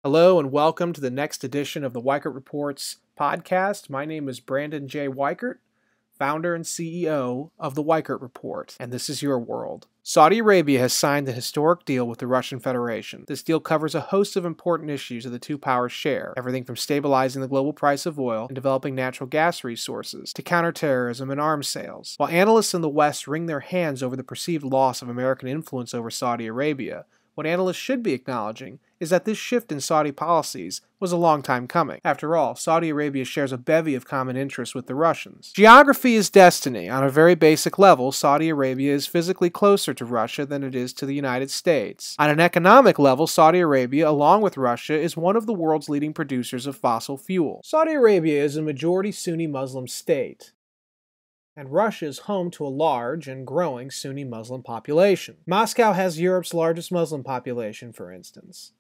Hello and welcome to the next edition of the Weichert Reports podcast. My name is Brandon J. Weichert, founder and CEO of the Weichert Report, and this is your world. Saudi Arabia has signed a historic deal with the Russian Federation. This deal covers a host of important issues that the two powers share, everything from stabilizing the global price of oil and developing natural gas resources to counterterrorism and arms sales. While analysts in the West wring their hands over the perceived loss of American influence over Saudi Arabia, what analysts should be acknowledging is that this shift in Saudi policies was a long time coming. After all, Saudi Arabia shares a bevy of common interests with the Russians. Geography is destiny. On a very basic level, Saudi Arabia is physically closer to Russia than it is to the United States. On an economic level, Saudi Arabia, along with Russia, is one of the world's leading producers of fossil fuel. Saudi Arabia is a majority Sunni Muslim state, and Russia is home to a large and growing Sunni Muslim population. Moscow has Europe's largest Muslim population, for instance.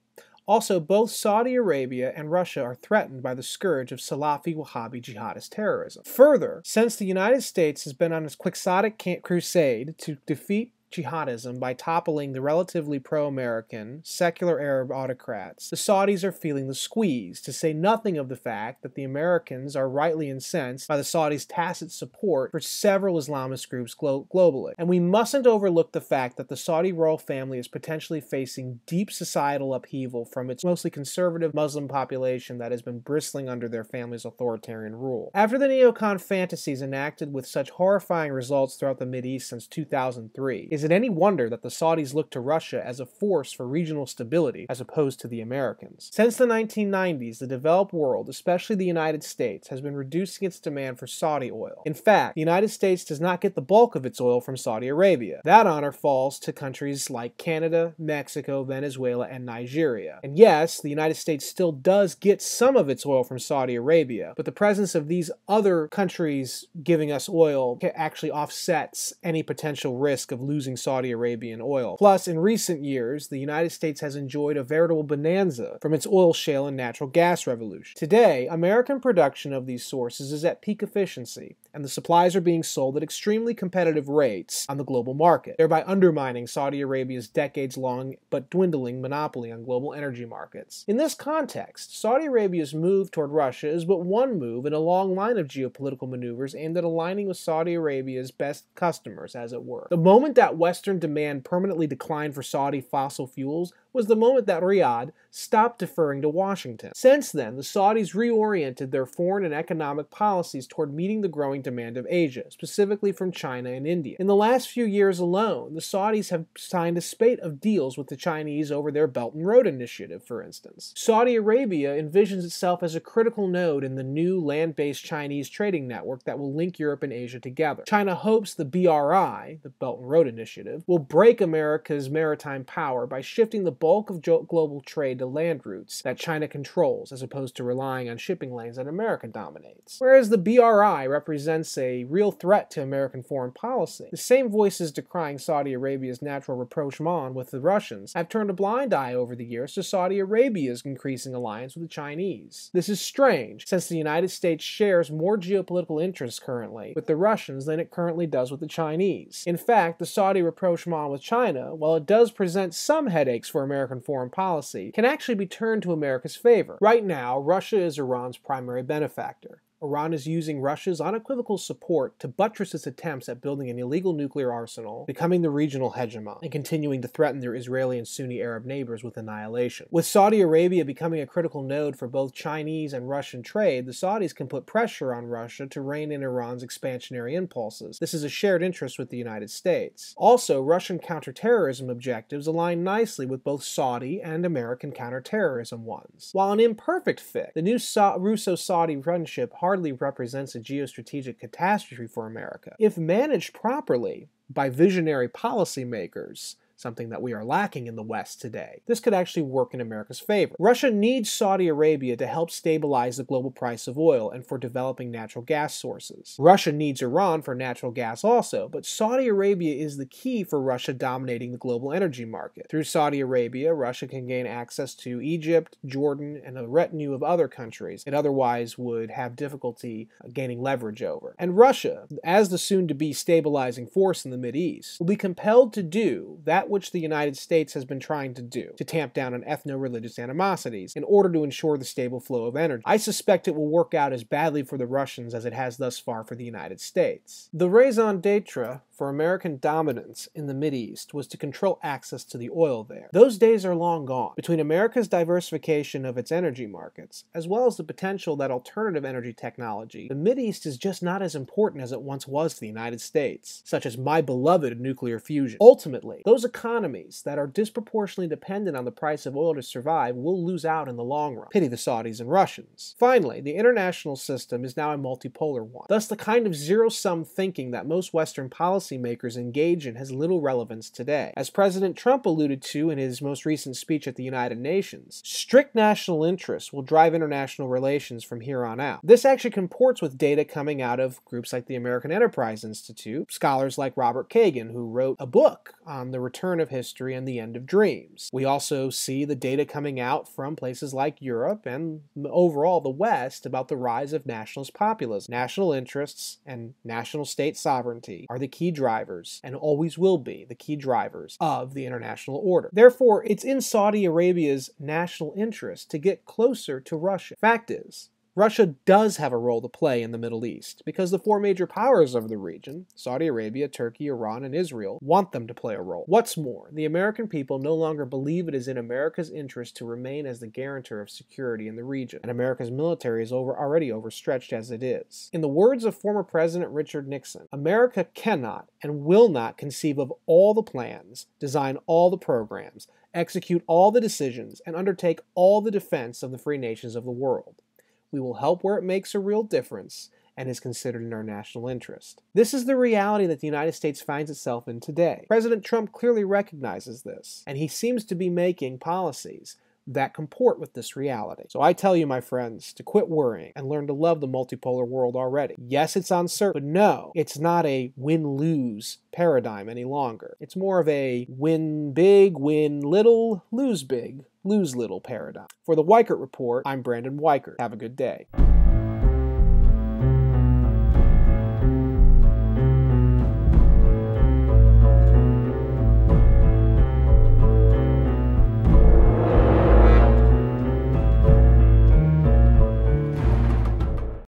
Also, both Saudi Arabia and Russia are threatened by the scourge of Salafi Wahhabi jihadist terrorism. Further, since the United States has been on its quixotic crusade to defeat jihadism by toppling the relatively pro-American, secular Arab autocrats, the Saudis are feeling the squeeze, to say nothing of the fact that the Americans are rightly incensed by the Saudis' tacit support for several Islamist groups globally. And we mustn't overlook the fact that the Saudi royal family is potentially facing deep societal upheaval from its mostly conservative Muslim population that has been bristling under their family's authoritarian rule. After the neocon fantasies enacted with such horrifying results throughout the Mideast since 2003, is it any wonder that the Saudis look to Russia as a force for regional stability as opposed to the Americans? Since the 1990s, the developed world, especially the United States, has been reducing its demand for Saudi oil. In fact, the United States does not get the bulk of its oil from Saudi Arabia. That honor falls to countries like Canada, Mexico, Venezuela, and Nigeria. And yes, the United States still does get some of its oil from Saudi Arabia, but the presence of these other countries giving us oil actually offsets any potential risk of losing Saudi Arabian oil. Plus, in recent years, the United States has enjoyed a veritable bonanza from its oil shale and natural gas revolution. Today, American production of these sources is at peak efficiency, and the supplies are being sold at extremely competitive rates on the global market, thereby undermining Saudi Arabia's decades-long but dwindling monopoly on global energy markets. In this context, Saudi Arabia's move toward Russia is but one move in a long line of geopolitical maneuvers aimed at aligning with Saudi Arabia's best customers, as it were. The moment that Western demand permanently declined for Saudi fossil fuels was the moment that Riyadh stopped deferring to Washington. Since then, the Saudis reoriented their foreign and economic policies toward meeting the growing demand of Asia, specifically from China and India. In the last few years alone, the Saudis have signed a spate of deals with the Chinese over their Belt and Road Initiative, for instance. Saudi Arabia envisions itself as a critical node in the new land-based Chinese trading network that will link Europe and Asia together. China hopes the BRI, the Belt and Road Initiative, will break America's maritime power by shifting the bulk of global trade to land routes that China controls, as opposed to relying on shipping lanes that America dominates. Whereas the BRI represents a real threat to American foreign policy, the same voices decrying Saudi Arabia's natural rapprochement with the Russians have turned a blind eye over the years to Saudi Arabia's increasing alliance with the Chinese. This is strange, since the United States shares more geopolitical interests currently with the Russians than it currently does with the Chinese. In fact, the Saudi rapprochement with China, while it does present some headaches for American foreign policy, can actually be turned to America's favor. Right now, Russia is Iran's primary benefactor. Iran is using Russia's unequivocal support to buttress its attempts at building an illegal nuclear arsenal, becoming the regional hegemon, and continuing to threaten their Israeli and Sunni Arab neighbors with annihilation. With Saudi Arabia becoming a critical node for both Chinese and Russian trade, the Saudis can put pressure on Russia to rein in Iran's expansionary impulses. This is a shared interest with the United States. Also, Russian counterterrorism objectives align nicely with both Saudi and American counterterrorism ones. While an imperfect fit, the new Russo-Saudi friendship hardly represents a geostrategic catastrophe for America. If managed properly by visionary policymakers, something that we are lacking in the West today, this could actually work in America's favor. Russia needs Saudi Arabia to help stabilize the global price of oil and for developing natural gas sources. Russia needs Iran for natural gas also, but Saudi Arabia is the key for Russia dominating the global energy market. Through Saudi Arabia, Russia can gain access to Egypt, Jordan, and a retinue of other countries it otherwise would have difficulty gaining leverage over. And Russia, as the soon-to-be stabilizing force in the Mideast, will be compelled to do that that which the United States has been trying to do, to tamp down on ethno-religious animosities in order to ensure the stable flow of energy. I suspect it will work out as badly for the Russians as it has thus far for the United States. The raison d'etre for American dominance in the Mideast was to control access to the oil there. Those days are long gone. Between America's diversification of its energy markets, as well as the potential that alternative energy technology, the Mideast is just not as important as it once was to the United States, such as my beloved nuclear fusion. Ultimately, those economies that are disproportionately dependent on the price of oil to survive will lose out in the long run. Pity the Saudis and Russians. Finally, the international system is now a multipolar one. Thus, the kind of zero-sum thinking that most Western policymakers engage in has little relevance today. As President Trump alluded to in his most recent speech at the United Nations, strict national interests will drive international relations from here on out. This actually comports with data coming out of groups like the American Enterprise Institute, scholars like Robert Kagan, who wrote a book on the return of history and the end of dreams. We also see the data coming out from places like Europe and overall the West about the rise of nationalist populism. National interests and national state sovereignty are the key drivers, and always will be the key drivers of the international order. Therefore, it's in Saudi Arabia's national interest to get closer to Russia. Fact is, Russia does have a role to play in the Middle East because the four major powers of the region, Saudi Arabia, Turkey, Iran, and Israel, want them to play a role. What's more, the American people no longer believe it is in America's interest to remain as the guarantor of security in the region, and America's military is already overstretched as it is. In the words of former President Richard Nixon, America cannot and will not conceive of all the plans, design all the programs, execute all the decisions, and undertake all the defense of the free nations of the world. We will help where it makes a real difference and is considered in our national interest. This is the reality that the United States finds itself in today. President Trump clearly recognizes this, and he seems to be making policies that comport with this reality. So I tell you, my friends, to quit worrying and learn to love the multipolar world already. Yes, it's uncertain, but no, it's not a win-lose paradigm any longer. It's more of a win big, win little, lose big, lose little paradigm. For the Weichert Report, I'm Brandon Weichert. Have a good day.